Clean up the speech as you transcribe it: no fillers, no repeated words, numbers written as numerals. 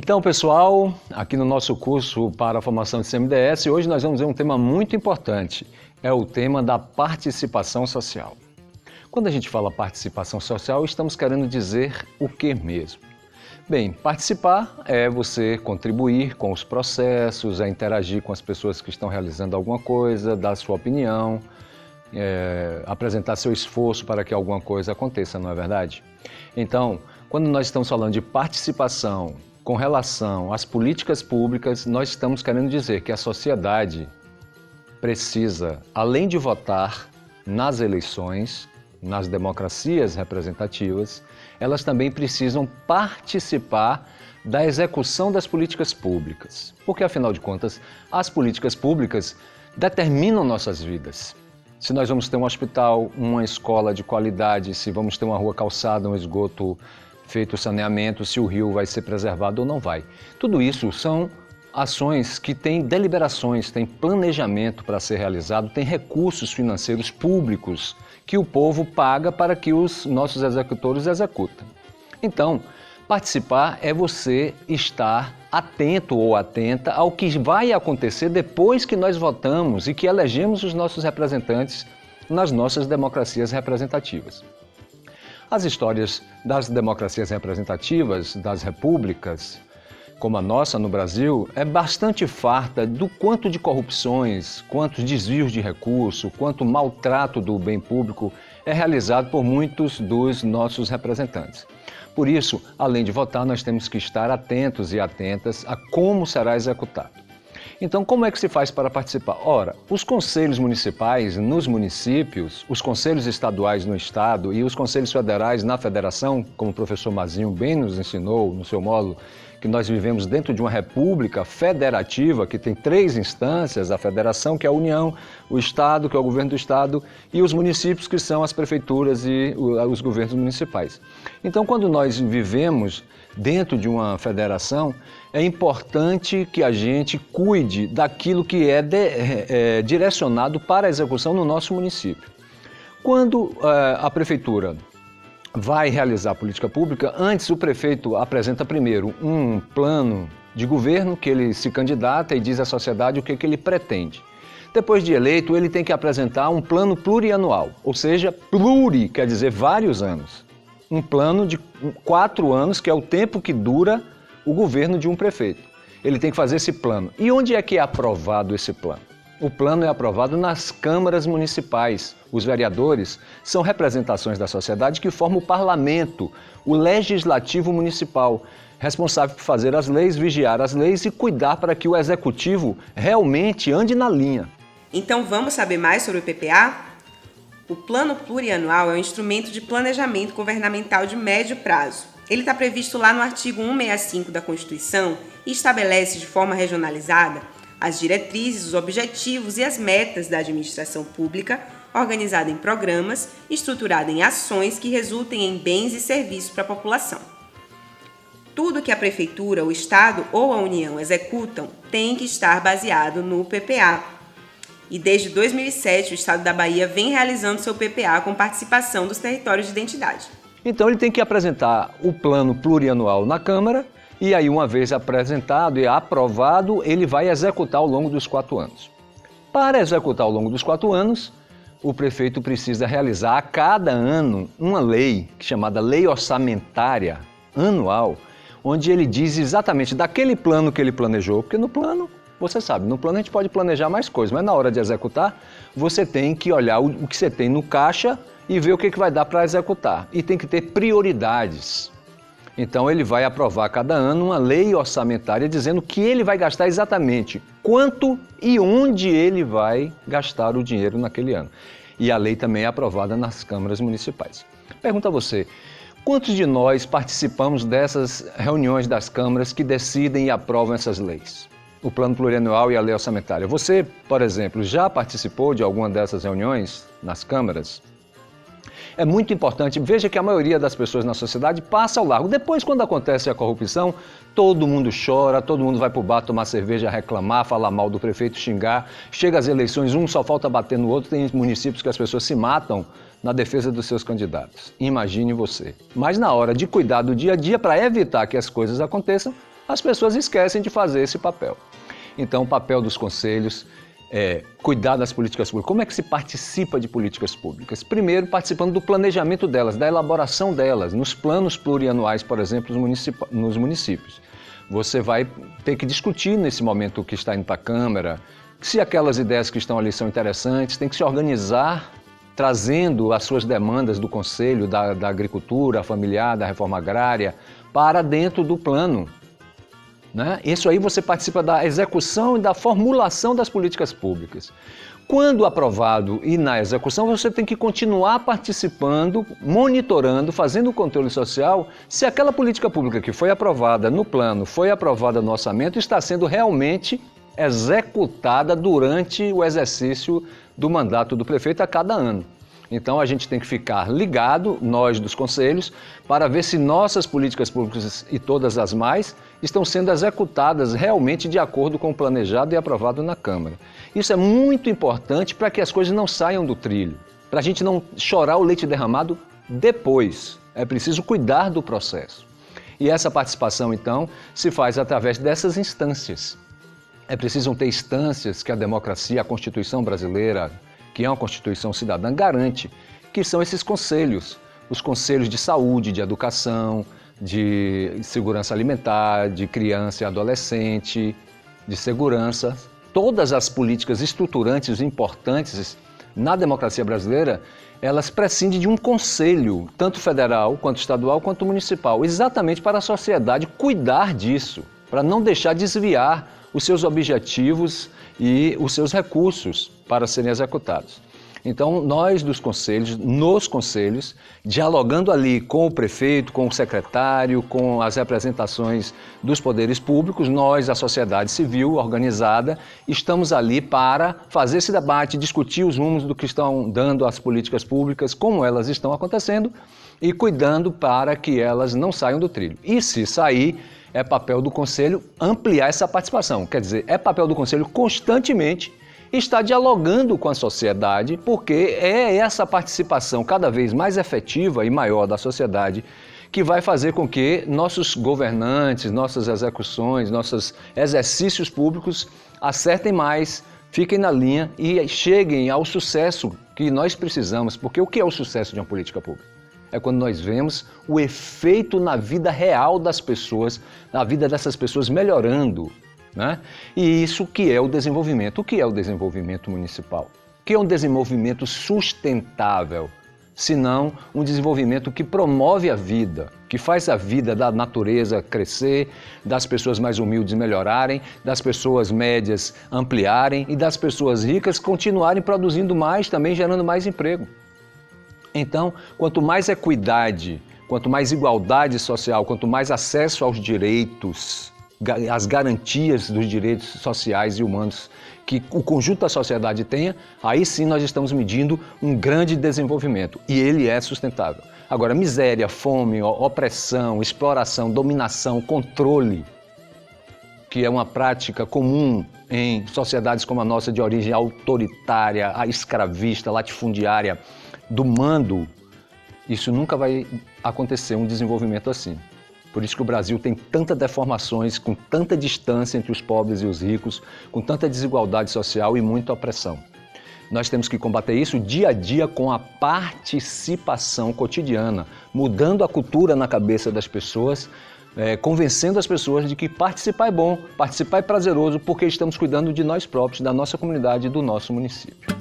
Então, pessoal, aqui no nosso curso para a formação de CMDS, hoje nós vamos ver um tema muito importante, é o tema da participação social. Quando a gente fala participação social, estamos querendo dizer o que mesmo? Bem, participar é você contribuir com os processos, é interagir com as pessoas que estão realizando alguma coisa, dar sua opinião, apresentar seu esforço para que alguma coisa aconteça, não é verdade? Então, quando nós estamos falando de participação com relação às políticas públicas, nós estamos querendo dizer que a sociedade precisa, além de votar nas eleições, nas democracias representativas, elas também precisam participar da execução das políticas públicas. Porque, afinal de contas, as políticas públicas determinam nossas vidas. Se nós vamos ter um hospital, uma escola de qualidade, se vamos ter uma rua calçada, um esgoto feito saneamento, se o rio vai ser preservado ou não vai. Tudo isso são ações que têm deliberações, têm planejamento para ser realizado, têm recursos financeiros públicos que o povo paga para que os nossos executores executem. Então, participar é você estar atento ou atenta ao que vai acontecer depois que nós votamos e que elegemos os nossos representantes nas nossas democracias representativas. As histórias das democracias representativas, das repúblicas, como a nossa no Brasil, é bastante farta do quanto de corrupções, quantos desvios de recurso, quanto maltrato do bem público é realizado por muitos dos nossos representantes. Por isso, além de votar, nós temos que estar atentos e atentas a como será executado. Então, como é que se faz para participar? Ora, os conselhos municipais nos municípios, os conselhos estaduais no estado e os conselhos federais na federação, como o professor Mazinho bem nos ensinou no seu módulo, que nós vivemos dentro de uma república federativa que tem 3 instâncias, a federação, que é a União, o Estado, que é o governo do Estado, e os municípios, que são as prefeituras e os governos municipais. Então, quando nós vivemos dentro de uma federação, é importante que a gente cuide daquilo que é direcionado para a execução no nosso município. Quando a prefeitura vai realizar a política pública, antes o prefeito apresenta primeiro um plano de governo que ele se candidata e diz à sociedade o que ele pretende. Depois de eleito, ele tem que apresentar um plano plurianual, ou seja, pluri quer dizer vários anos. Um plano de 4 anos, que é o tempo que dura o governo de um prefeito. Ele tem que fazer esse plano. E onde é que é aprovado esse plano? O plano é aprovado nas câmaras municipais. Os vereadores são representações da sociedade que formam o parlamento, o legislativo municipal, responsável por fazer as leis, vigiar as leis e cuidar para que o executivo realmente ande na linha. Então vamos saber mais sobre o PPA? O Plano Plurianual é um instrumento de planejamento governamental de médio prazo. Ele está previsto lá no artigo 165 da Constituição e estabelece de forma regionalizada as diretrizes, os objetivos e as metas da administração pública, organizada em programas e estruturada em ações que resultem em bens e serviços para a população. Tudo que a Prefeitura, o Estado ou a União executam tem que estar baseado no PPA. E desde 2007, o Estado da Bahia vem realizando seu PPA com participação dos territórios de identidade. Então ele tem que apresentar o plano plurianual na Câmara e aí, uma vez apresentado e aprovado, ele vai executar ao longo dos 4 anos. Para executar ao longo dos 4 anos, o prefeito precisa realizar a cada ano uma lei, chamada Lei Orçamentária Anual, onde ele diz exatamente daquele plano que ele planejou, porque no plano, você sabe, no plano a gente pode planejar mais coisas, mas na hora de executar, você tem que olhar o que você tem no caixa e ver o que vai dar para executar. E tem que ter prioridades. Então ele vai aprovar cada ano uma lei orçamentária dizendo que ele vai gastar exatamente quanto e onde ele vai gastar o dinheiro naquele ano. E a lei também é aprovada nas câmaras municipais. Pergunto a você, quantos de nós participamos dessas reuniões das câmaras que decidem e aprovam essas leis? O plano plurianual e a lei orçamentária. Você, por exemplo, já participou de alguma dessas reuniões nas câmaras? É muito importante, veja que a maioria das pessoas na sociedade passa ao largo. Depois, quando acontece a corrupção, todo mundo chora, todo mundo vai para o bar tomar cerveja, reclamar, falar mal do prefeito, xingar. Chega as eleições, um só falta bater no outro. Tem municípios que as pessoas se matam na defesa dos seus candidatos. Imagine você. Mas na hora de cuidar do dia a dia, para evitar que as coisas aconteçam, as pessoas esquecem de fazer esse papel. Então, o papel dos conselhos é cuidar das políticas públicas. Como é que se participa de políticas públicas? Primeiro, participando do planejamento delas, da elaboração delas, nos planos plurianuais, por exemplo, nos municípios. Você vai ter que discutir nesse momento que está indo para a Câmara, se aquelas ideias que estão ali são interessantes, tem que se organizar, trazendo as suas demandas do Conselho, da Agricultura Familiar, da Reforma Agrária, para dentro do plano. Né? Isso aí você participa da execução e da formulação das políticas públicas. Quando aprovado e na execução, você tem que continuar participando, monitorando, fazendo o controle social, se aquela política pública que foi aprovada no plano, foi aprovada no orçamento, está sendo realmente executada durante o exercício do mandato do prefeito a cada ano. Então a gente tem que ficar ligado, nós dos conselhos, para ver se nossas políticas públicas e todas as mais estão sendo executadas realmente de acordo com o planejado e aprovado na Câmara. Isso é muito importante para que as coisas não saiam do trilho, para a gente não chorar o leite derramado depois. É preciso cuidar do processo. E essa participação, então, se faz através dessas instâncias. É preciso ter instâncias que a democracia, a Constituição brasileira, que é uma Constituição cidadã, garante, que são esses conselhos. Os conselhos de saúde, de educação, de segurança alimentar, de criança e adolescente, de segurança. Todas as políticas estruturantes importantes na democracia brasileira, elas prescindem de um conselho, tanto federal, quanto estadual, quanto municipal, exatamente para a sociedade cuidar disso, para não deixar desviar os seus objetivos e os seus recursos para serem executados. Então, nós dos conselhos, nos conselhos, dialogando ali com o prefeito, com o secretário, com as representações dos poderes públicos, nós, a sociedade civil organizada, estamos ali para fazer esse debate, discutir os rumos do que estão dando as políticas públicas, como elas estão acontecendo e cuidando para que elas não saiam do trilho. E se sair, é papel do Conselho ampliar essa participação. Quer dizer, é papel do Conselho constantemente estar dialogando com a sociedade, porque é essa participação cada vez mais efetiva e maior da sociedade que vai fazer com que nossos governantes, nossas execuções, nossos exercícios públicos acertem mais, fiquem na linha e cheguem ao sucesso que nós precisamos. Porque o que é o sucesso de uma política pública? É quando nós vemos o efeito na vida real das pessoas, na vida dessas pessoas melhorando, né? E isso que é o desenvolvimento. O que é o desenvolvimento municipal? O que é um desenvolvimento sustentável? Senão um desenvolvimento que promove a vida, que faz a vida da natureza crescer, das pessoas mais humildes melhorarem, das pessoas médias ampliarem e das pessoas ricas continuarem produzindo mais, também gerando mais emprego. Então, quanto mais equidade, quanto mais igualdade social, quanto mais acesso aos direitos, as garantias dos direitos sociais e humanos que o conjunto da sociedade tenha, aí sim nós estamos medindo um grande desenvolvimento e ele é sustentável. Agora, miséria, fome, opressão, exploração, dominação, controle, que é uma prática comum em sociedades como a nossa de origem autoritária, escravista, latifundiária, do mando, isso nunca vai acontecer um desenvolvimento assim. Por isso que o Brasil tem tantas deformações, com tanta distância entre os pobres e os ricos, com tanta desigualdade social e muita opressão. Nós temos que combater isso dia a dia com a participação cotidiana, mudando a cultura na cabeça das pessoas, convencendo as pessoas de que participar é bom, participar é prazeroso, porque estamos cuidando de nós próprios, da nossa comunidade e do nosso município.